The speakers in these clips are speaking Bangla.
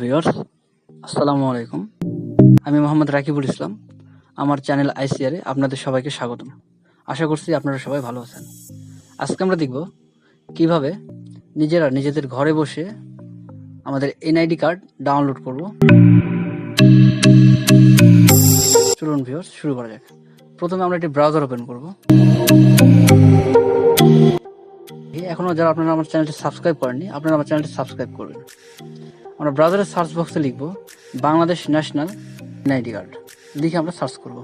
ভিউয়ার্স, আসসালামু আলাইকুম। আমি মোহাম্মদ রাকিবুল ইসলাম। আমার চ্যানেল আইসিআরে আপনাদের সবাইকে স্বাগতম। আশা করছি আপনারা সবাই ভালো আছেন। আজকে আমরা দেখব কিভাবে নিজেরা নিজেদের ঘরে বসে আমাদের এনআইডি কার্ড ডাউনলোড করব। চলুন ভিউয়ার্স, শুরু করা যাক। প্রথমে আমরা একটি ব্রাউজার ওপেন করব। এখনো যারা আপনারা আমার চ্যানেলটি সাবস্ক্রাইব করেননি, আপনারা আমার চ্যানেলটি সাবস্ক্রাইব করবেন। আমরা ব্রাউজারের সার্চ বক্সে লিখব বাংলাদেশ ন্যাশনাল এনআইডি কার্ড, লিখে আমরা সার্চ করব।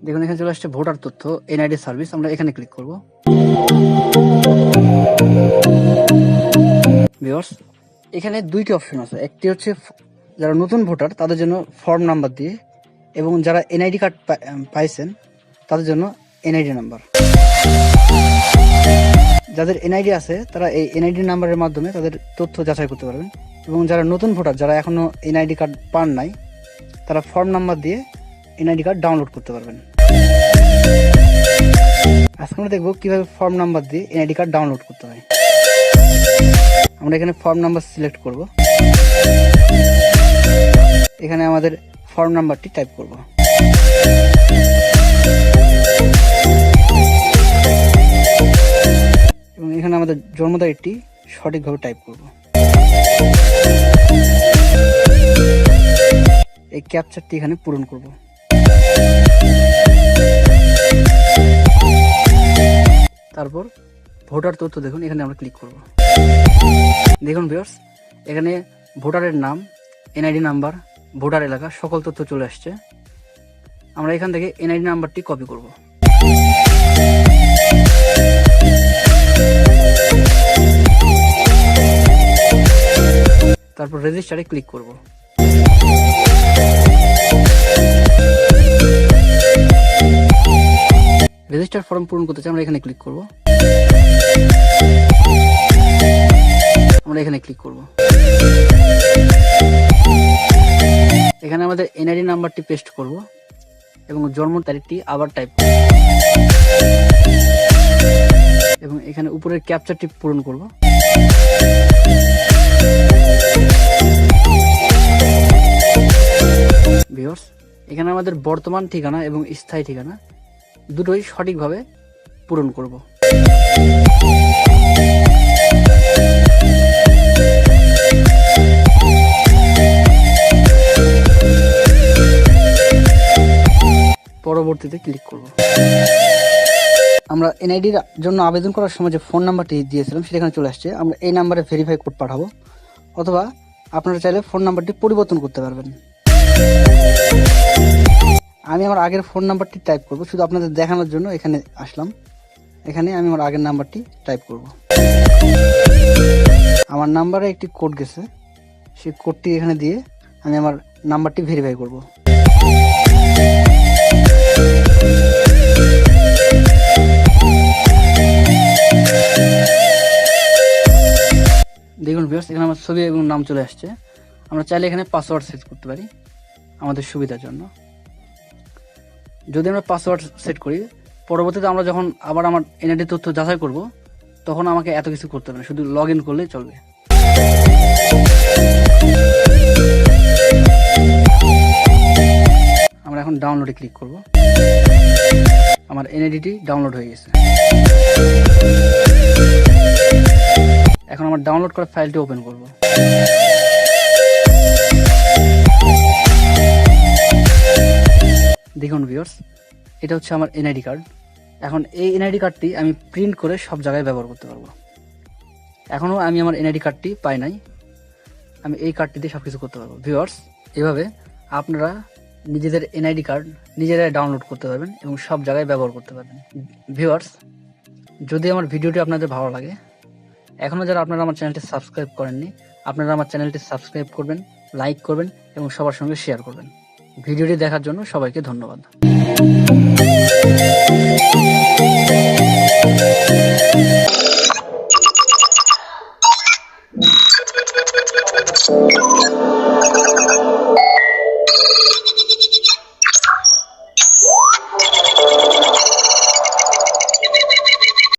দেখুন এখানে চলে আসছে ভোটার তথ্য এনআইডি সার্ভিস, আমরা এখানে ক্লিক করব। ভিউয়ার্স, এখানে দুইটি অপশন আছে। একটি হচ্ছে যারা নতুন ভোটার তাদের জন্য ফর্ম নাম্বার দিয়ে, এবং যারা এনআইডি কার্ড পাইছেন তাদের জন্য এনআইডি নাম্বার। যাদের এনআইডি আছে তারা এই এনআইডি নাম্বারের মাধ্যমে তাদের তথ্য যাচাই করতে পারবেন, এবং যারা নতুন ভোটার, যারা এখনো এনআইডি কার্ড পান নাই, তারা ফর্ম নাম্বার দিয়ে এনআইডি কার্ড ডাউনলোড করতে পারবেন। আজকে আমরা দেখব কিভাবে ফর্ম নাম্বার দিয়ে এনআইডি কার্ড ডাউনলোড করতে হয়। আমরা এখানে ফর্ম নাম্বার সিলেক্ট করব। এখানে আমাদের ফর্ম নাম্বারটি টাইপ করব। এবং এখানে আমাদের জন্ম তারিখটি সঠিকভাবে টাইপ করব। এই ক্যাপচারটি এখানে পূরণ করব। তারপর ভোটার তথ্য দেখুন, এখানে আমরা ক্লিক করব। দেখুন ভিউয়ার্স, এখানে ভোটারের নাম, এনআইডি নাম্বার, ভোটার এলাকা সকল তথ্য চলে আসছে। আমরা এখান থেকে এনআইডি নাম্বারটি কপি করব। তারপর রেজিস্টারে ক্লিক করব। রেজিস্টার ফর্ম পূরণ করতে চাই, আমরা এখানে ক্লিক করব। আমরা এখানে ক্লিক করব। এখানে আমাদের এনআইডি নাম্বারটি পেস্ট করব এবং জন্ম তারিখটি আবার টাইপ করব, এবং এখানে উপরের ক্যাপচারটি পূরণ করব। ভিউয়ার্স, এখানে আমাদের বর্তমান ঠিকানা এবং স্থায়ী ঠিকানা দুটোই সঠিকভাবে পূরণ করব। পরবর্তীতে ক্লিক করব। আমরা এনআইডির জন্য আবেদন করার সময় যে ফোন নাম্বারটি দিয়েছিলাম সেটা এখানে চলে আসছে। আমরা এই নাম্বারে ভেরিফাই কোড পাঠাবো, অথবা আপনারা চাইলে ফোন নাম্বারটি পরিবর্তন করতে পারবেন। আমি আমার আগের ফোন নাম্বারটি টাইপ করব, শুধু আপনাদের দেখানোর জন্য এখানে আসলাম। এখানে আমি আমার আগের নাম্বারটি টাইপ করব। আমার নাম্বারে একটি কোড গেছে, সেই কোডটি এখানে দিয়ে আমি আমার নাম্বারটি ভেরিফাই করব। দেখুন ভিউয়ার্স, এখানে আমার ছবি এবং নাম চলে আসছে। আমরা চাইলে এখানে পাসওয়ার্ড সেট করতে পারি আমাদের সুবিধার জন্য। যদি আমরা পাসওয়ার্ড সেট করি, পরবর্তীতে আমরা যখন আবার আমার এনআইডি তথ্য যাচাই করব, তখন আমাকে এত কিছু করতে হবে না, শুধু লগ ইন করলেই চলবে। আমরা এখন ডাউনলোডে ক্লিক করব। আমার এনআইডিটি ডাউনলোড হয়ে গেছে। এখন আমার ডাউনলোড করা ফাইলটি ওপেন করব। দেখুন ভিউয়ার্স, এটা হচ্ছে আমার এনআইডি কার্ড। এখন এই এনআইডি কার্ডটি আমি প্রিন্ট করে সব জায়গায় ব্যবহার করতে পারবো। এখনও আমি আমার এনআইডি কার্ডটি পাই নাই, আমি এই কার্ডটি দিয়ে সব কিছু করতে পারবো। ভিউয়ার্স, এভাবে আপনারা নিজেদের এনআইডি কার্ড নিজেরাই ডাউনলোড করতে পারবেন এবং সব জায়গায় ব্যবহার করতে পারবেন। ভিউয়ার্স, যদি আমার ভিডিওটি আপনাদের ভালো লাগে, এখনও যারা আপনারা আমার চ্যানেলটি সাবস্ক্রাইব করেননি, আপনারা আমার চ্যানেলটি সাবস্ক্রাইব করবেন, লাইক করবেন এবং সবার সঙ্গে শেয়ার করবেন। ভিডিওটি দেখার জন্য সবাইকে ধন্যবাদ।